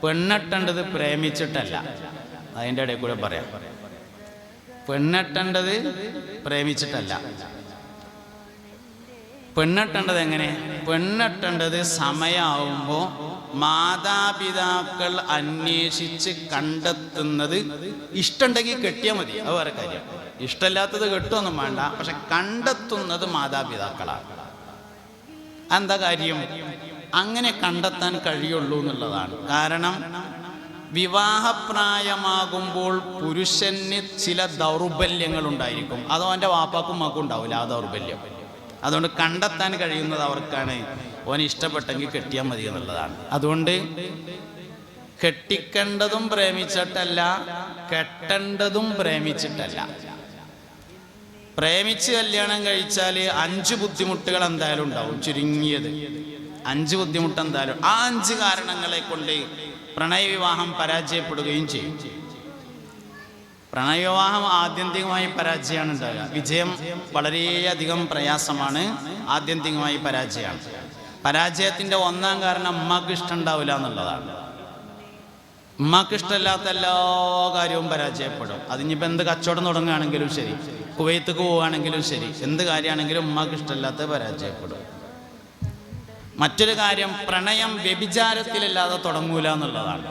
പെണ്ണെട്ടേണ്ടത് പ്രേമിച്ചിട്ടല്ല. അതിൻ്റെ ഇടയിൽ കൂടെ പറയാം. പെണ്ണെട്ടേണ്ടത് പ്രേമിച്ചിട്ടല്ല. പെണ്ണെട്ടേണ്ടത് എങ്ങനെ? പെണ്ണെട്ടേണ്ടത് സമയമാവുമ്പോൾ മാതാപിതാക്കൾ അന്വേഷിച്ച് കണ്ടെത്തുന്നത്. ഇഷ്ടമുണ്ടെങ്കിൽ കെട്ടിയാൽ മതി, അത് വേറെ കാര്യം. ഇഷ്ടമില്ലാത്തത് കെട്ടുമൊന്നും വേണ്ട, പക്ഷെ കണ്ടെത്തുന്നത് മാതാപിതാക്കളാണ്. എന്താ കാര്യം? അങ്ങനെ കണ്ടെത്താൻ കഴിയുള്ളൂ എന്നുള്ളതാണ്. കാരണം വിവാഹപ്രായമാകുമ്പോൾ പുരുഷന് ചില ദൗർബല്യങ്ങൾ ഉണ്ടായിരിക്കും. അതോ അവൻ്റെ വാപ്പാക്കും ഉമ്മാക്കും ഉണ്ടാവില്ല ആ ദൗർബല്യം. അതുകൊണ്ട് കണ്ടെത്താൻ കഴിയുന്നത് അവർക്കാണ്. ഓന് ഇഷ്ടപ്പെട്ടെങ്കിൽ കെട്ടിയാൽ മതി എന്നുള്ളതാണ്. അതുകൊണ്ട് കെട്ടിക്കേണ്ടതും പ്രേമിച്ചിട്ടല്ല, കെട്ടേണ്ടതും പ്രേമിച്ചിട്ടല്ല. പ്രേമിച്ച് കല്യാണം കഴിച്ചാൽ 5 ബുദ്ധിമുട്ടുകൾ എന്തായാലും ഉണ്ടാവും. ചുരുങ്ങിയത് 5 ബുദ്ധിമുട്ട് എന്തായാലും. ആ 5 കാരണങ്ങളെ കൊണ്ട് പ്രണയവിവാഹം പരാജയപ്പെടുകയും ചെയ്യും. പ്രണയവിവാഹം ആത്യന്തികമായി പരാജയമാണ് ഉണ്ടാകുക. വിജയം വളരെയധികം പ്രയാസമാണ്. ആത്യന്തികമായി പരാജയമാണ്. പരാജയത്തിൻ്റെ ഒന്നാം കാരണം ഉമ്മാക്ക് ഇഷ്ടം ഉണ്ടാവില്ല എന്നുള്ളതാണ്. ഉമ്മാക്ക് ഇഷ്ടമില്ലാത്ത എല്ലാ കാര്യവും പരാജയപ്പെടും. അതിനിപ്പോൾ എന്ത് കച്ചവടം തുടങ്ങുകയാണെങ്കിലും ശരി, കുവൈത്തേക്ക് പോവുകയാണെങ്കിലും ശരി, എന്ത് കാര്യമാണെങ്കിലും ഉമ്മാക്ക് ഇഷ്ടമില്ലാത്ത പരാജയപ്പെടും. മറ്റൊരു കാര്യം, പ്രണയം വ്യഭിചാരത്തിലല്ലാതെ തുടങ്ങൂല എന്നുള്ളതാണ്.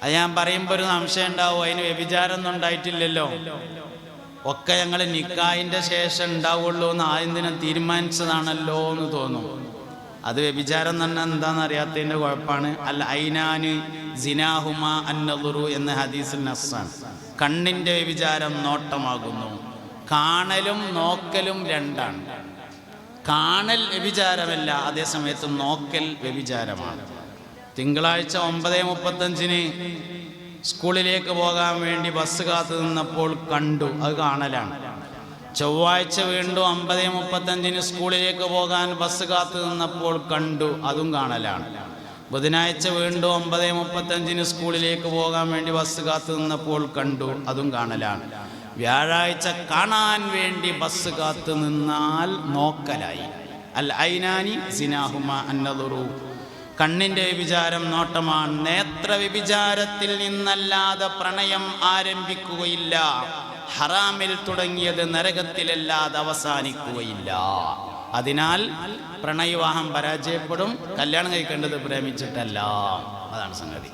അത് ഞാൻ പറയുമ്പോൾ ഒരു സംശയം ഉണ്ടാവും, അതിന് വ്യഭിചാരം ഒന്നും ഉണ്ടായിട്ടില്ലല്ലോ, ഒക്കെ ഞങ്ങൾ നിക്കാഹിൻ്റെ ശേഷം ഉണ്ടാവുള്ളൂ എന്ന് ആദ്യം ദിനം തീരുമാനിച്ചതാണല്ലോ എന്ന് തോന്നും. അത് വ്യഭിചാരം തന്നെ എന്താണെന്ന് അറിയാത്തതിൻ്റെ കുഴപ്പമാണ്. അൽ ഐനാന് സിനാഹുമ അന്നദുറു എന്ന ഹദീസിൽ നസ്സാണ്. കണ്ണിൻ്റെ വ്യഭിചാരം നോട്ടമാകുന്നു. കാണലും നോക്കലും രണ്ടാണ്. കാണൽ വ്യഭിചാരമല്ല, അതേസമയത്ത് നോക്കൽ വ്യഭിചാരമാണ്. തിങ്കളാഴ്ച 9:35 സ്കൂളിലേക്ക് പോകാൻ വേണ്ടി ബസ് കാത്തു നിന്നപ്പോൾ കണ്ടു, അത് കാണലാണ്. ചൊവ്വാഴ്ച വീണ്ടും 9:35 സ്കൂളിലേക്ക് പോകാൻ ബസ് കാത്തു നിന്നപ്പോൾ കണ്ടു, അതും കാണലാണ്. ബുധനാഴ്ച വീണ്ടും 9:35 സ്കൂളിലേക്ക് പോകാൻ വേണ്ടി ബസ് കാത്തു നിന്നപ്പോൾ കണ്ടു, അതും കാണലാണ്. വ്യാഴാഴ്ച കാണാൻ വേണ്ടി ബസ് കാത്തു നിന്നാൽ നോക്കലായി. അൽ ഐനാനി സിനാഹുമ അന്നദുറു. കണ്ണിൻ്റെ വ്യഭിചാരം നോട്ടമാണ്. നേത്ര വ്യഭിചാരത്തിൽ നിന്നല്ലാതെ പ്രണയം ആരംഭിക്കുകയില്ല. ഹറാമിൽ തുടങ്ങിയത് നരകത്തിലല്ലാതെ അവസാനിക്കുകയില്ല. അതിനാൽ പ്രണയവിവാഹം പരാജയപ്പെടും. കല്യാണം കഴിക്കേണ്ടത് പ്രേമിച്ചിട്ടല്ല. അതാണ് സംഗതി.